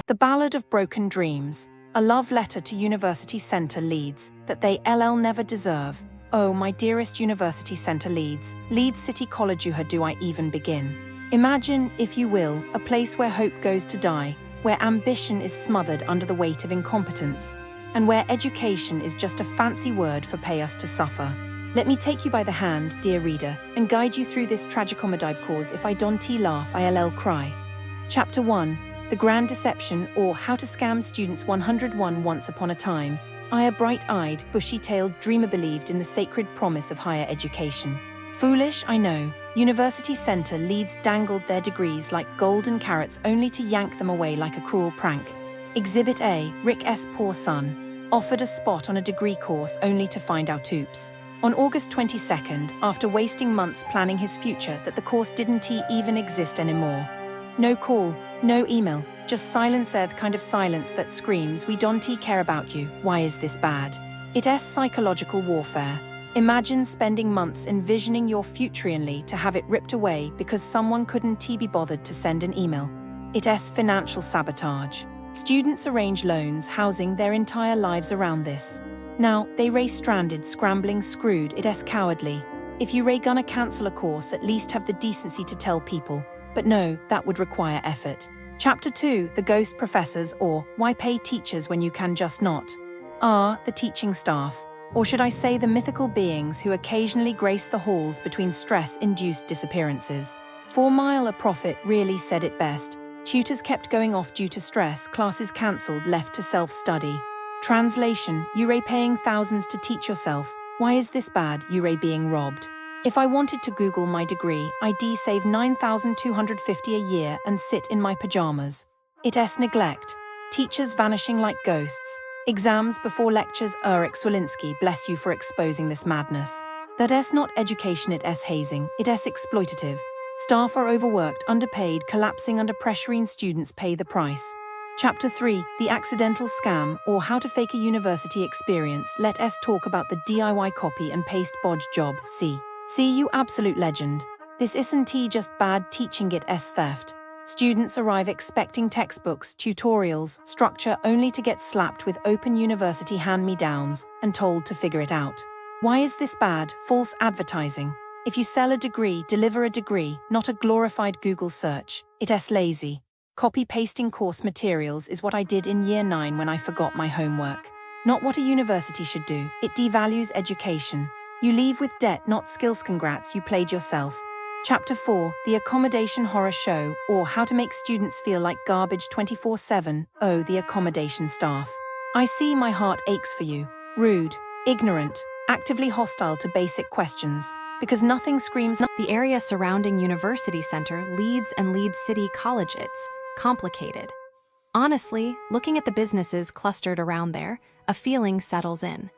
The Ballad of Broken Dreams, a love letter to University Centre Leeds that they never deserve. Oh, my dearest University Centre Leeds, Leeds City College, how do I even begin? Imagine, if you will, a place where hope goes to die, where ambition is smothered under the weight of incompetence, and where education is just a fancy word for pay us to suffer. Let me take you by the hand, dear reader, and guide you through this tragicomedy cause if I don't laugh, I'll cry. Chapter 1. The Grand Deception, or How to Scam Students 101. Once upon a time, I, a bright-eyed, bushy-tailed dreamer, believed in the sacred promise of higher education. Foolish, I know. University Centre Leeds dangled their degrees like golden carrots only to yank them away like a cruel prank. Exhibit A, Rick's poor son, offered a spot on a degree course only to find out oops. On August 22nd, after wasting months planning his future, that the course didn't even exist anymore. No call, no email, just silence, the kind of silence that screams, we don't care about you, why is this bad? It's psychological warfare. Imagine spending months envisioning your future only to have it ripped away because someone couldn't be bothered to send an email. It's financial sabotage. Students arrange loans, housing their entire lives around this. Now, they race stranded, scrambling, screwed, it's cowardly. If you gonna cancel a course, at least have the decency to tell people. But no, that would require effort. Chapter 2, The Ghost Professors, or Why Pay Teachers When You Can Just Not. The teaching staff. Or should I say the mythical beings who occasionally grace the halls between stress-induced disappearances. 4 Mile a Prophet really said it best. Tutors kept going off due to stress, classes cancelled, left to self-study. Translation, you're paying thousands to teach yourself. Why is this bad? You're being robbed. If I wanted to Google my degree, I'd save $9,250 a year and sit in my pajamas. It's neglect. Teachers vanishing like ghosts. Exams before lectures. Eric Swilinski, bless you for exposing this madness. That's not education, it's hazing, it's exploitative. Staff are overworked, underpaid, collapsing under pressure, and students pay the price. Chapter 3, The Accidental Scam, or How to Fake a University Experience. Let us talk about the DIY copy and paste bodge job. See you absolute legend. This isn't just bad teaching, it's theft. Students arrive expecting textbooks, tutorials, structure only to get slapped with open university hand-me-downs and told to figure it out. Why is this bad? False advertising. If you sell a degree, deliver a degree, not a glorified Google search. It's lazy. Copy-pasting course materials is what I did in year 9 when I forgot my homework. Not what a university should do. It devalues education. You leave with debt, not skills. Congrats, you played yourself. Chapter 4, The Accommodation Horror Show, or How to Make Students Feel Like Garbage 24/7. Oh, the accommodation staff. I see, my heart aches for you. Rude, ignorant, actively hostile to basic questions. Because nothing screams. The area surrounding University Centre, Leeds and Leeds City College, it's complicated. Honestly, looking at the businesses clustered around there, a feeling settles in.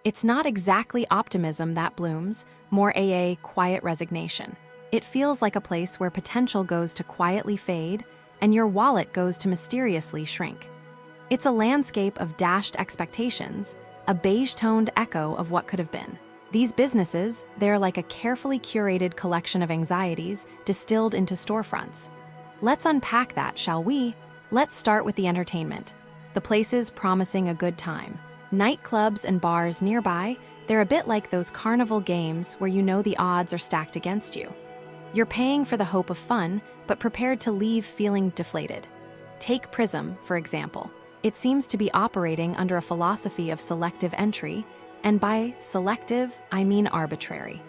It's not exactly optimism that blooms, more a quiet resignation. It feels like a place where potential goes to quietly fade and your wallet goes to mysteriously shrink. It's a landscape of dashed expectations, a beige-toned echo of what could have been. These businesses, they're like a carefully curated collection of anxieties distilled into storefronts. Let's unpack that, shall we? Let's start with the entertainment. The places promising a good time. Nightclubs and bars nearby, they're a bit like those carnival games where you know the odds are stacked against you. You're paying for the hope of fun, but prepared to leave feeling deflated. Take Prism, for example. It seems to be operating under a philosophy of selective entry, and by selective, I mean arbitrary.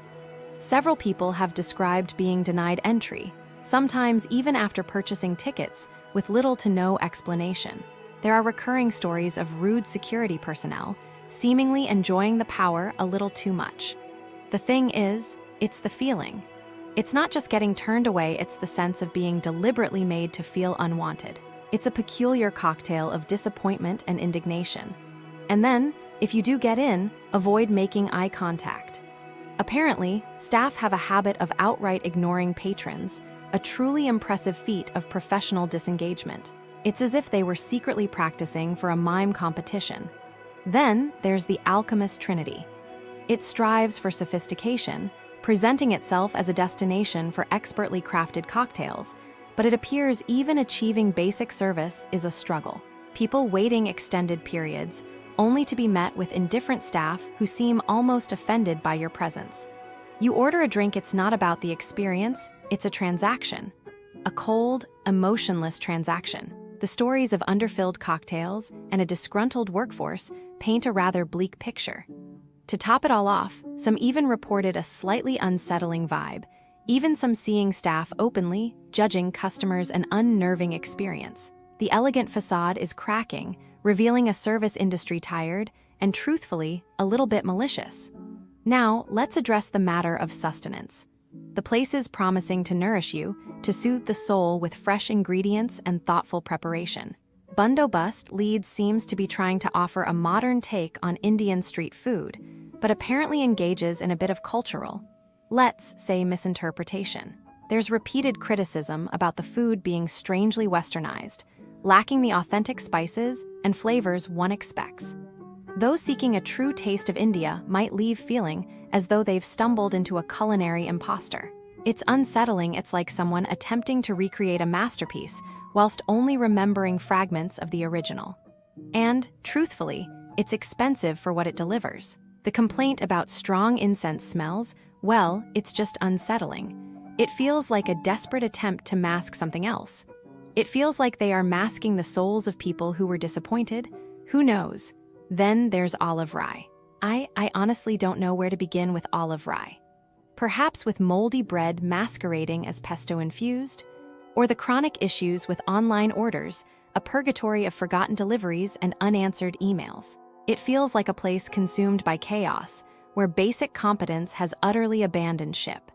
Several people have described being denied entry, sometimes even after purchasing tickets, with little to no explanation. There are recurring stories of rude security personnel, seemingly enjoying the power a little too much. The thing is, it's the feeling. It's not just getting turned away, it's the sense of being deliberately made to feel unwanted. It's a peculiar cocktail of disappointment and indignation. And then, if you do get in, avoid making eye contact. Apparently, staff have a habit of outright ignoring patrons, a truly impressive feat of professional disengagement. It's as if they were secretly practicing for a mime competition. Then there's the alchemist trinity. It strives for sophistication, presenting itself as a destination for expertly crafted cocktails, but it appears even achieving basic service is a struggle. People waiting extended periods, only to be met with indifferent staff who seem almost offended by your presence. You order a drink, it's not about the experience, it's a transaction. A cold, emotionless transaction. The stories of underfilled cocktails and a disgruntled workforce paint a rather bleak picture. To top it all off, some even reported a slightly unsettling vibe, even some seeing staff openly judging customers an unnerving experience. The elegant facade is cracking, revealing a service industry tired and, truthfully, a little bit malicious. Now, let's address the matter of sustenance. The place is promising to nourish you, to soothe the soul with fresh ingredients and thoughtful preparation. Bundobust Leeds seems to be trying to offer a modern take on Indian street food, but apparently engages in a bit of cultural, let's say, misinterpretation. There's repeated criticism about the food being strangely westernized, lacking the authentic spices and flavors one expects. Those seeking a true taste of India might leave feeling as though they've stumbled into a culinary imposter. It's unsettling. It's like someone attempting to recreate a masterpiece whilst only remembering fragments of the original. And, truthfully, it's expensive for what it delivers. The complaint about strong incense smells, well, it's just unsettling. It feels like a desperate attempt to mask something else. It feels like they are masking the souls of people who were disappointed. Who knows? Then there's olive rye. I honestly don't know where to begin with olive rye. Perhaps with moldy bread masquerading as pesto infused? Or the chronic issues with online orders, a purgatory of forgotten deliveries and unanswered emails. It feels like a place consumed by chaos, where basic competence has utterly abandoned ship.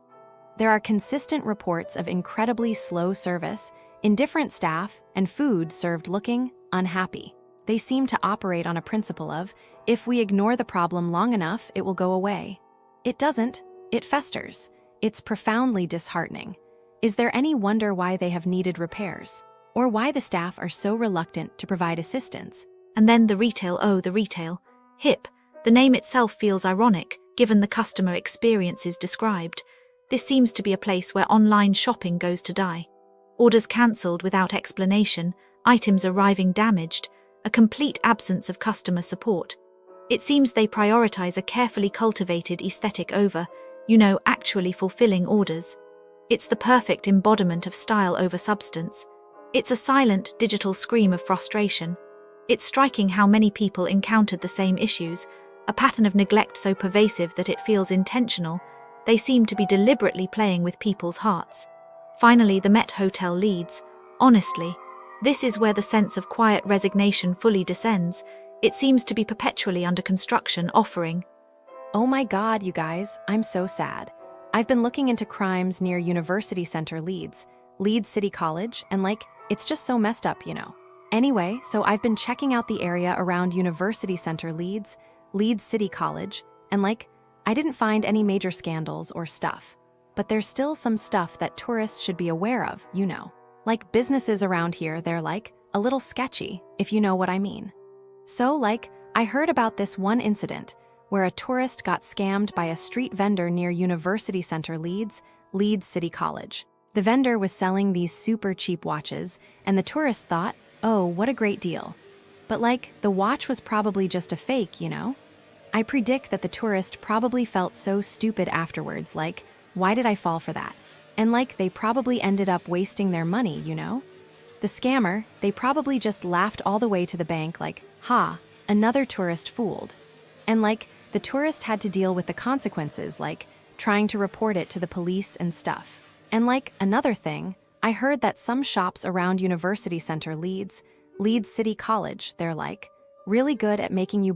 There are consistent reports of incredibly slow service, indifferent staff, and food served looking unhappy. They seem to operate on a principle of, if we ignore the problem long enough, it will go away. It doesn't. It festers. It's profoundly disheartening. Is there any wonder why they have needed repairs? Or why the staff are so reluctant to provide assistance? And then the retail, oh, the retail. Hip. The name itself feels ironic, given the customer experiences described. This seems to be a place where online shopping goes to die. Orders cancelled without explanation, items arriving damaged, a complete absence of customer support. It seems they prioritize a carefully cultivated aesthetic over, actually fulfilling orders. It's the perfect embodiment of style over substance. It's a silent, digital scream of frustration. It's striking how many people encountered the same issues, a pattern of neglect so pervasive that it feels intentional. They seem to be deliberately playing with people's hearts. Finally, the Met Hotel Leeds. Honestly, this is where the sense of quiet resignation fully descends. It seems to be perpetually under construction, offering. Oh my God, you guys, I'm so sad. I've been looking into crimes near University Center Leeds, Leeds City College, and it's just so messed up, Anyway, so I've been checking out the area around University Center Leeds, Leeds City College, and I didn't find any major scandals or stuff. But there's still some stuff that tourists should be aware of, businesses around here, they're a little sketchy, if you know what I mean. So, I heard about this one incident where a tourist got scammed by a street vendor near University Center Leeds, Leeds City College. The vendor was selling these super cheap watches, and the tourist thought, oh, what a great deal. But the watch was probably just a fake, I predict that the tourist probably felt so stupid afterwards, why did I fall for that? And they probably ended up wasting their money, The scammer, they probably just laughed all the way to the bank ha, another tourist fooled. And the tourist had to deal with the consequences, trying to report it to the police and stuff. And another thing, I heard that some shops around University Center Leeds, Leeds City College, they're really good at making you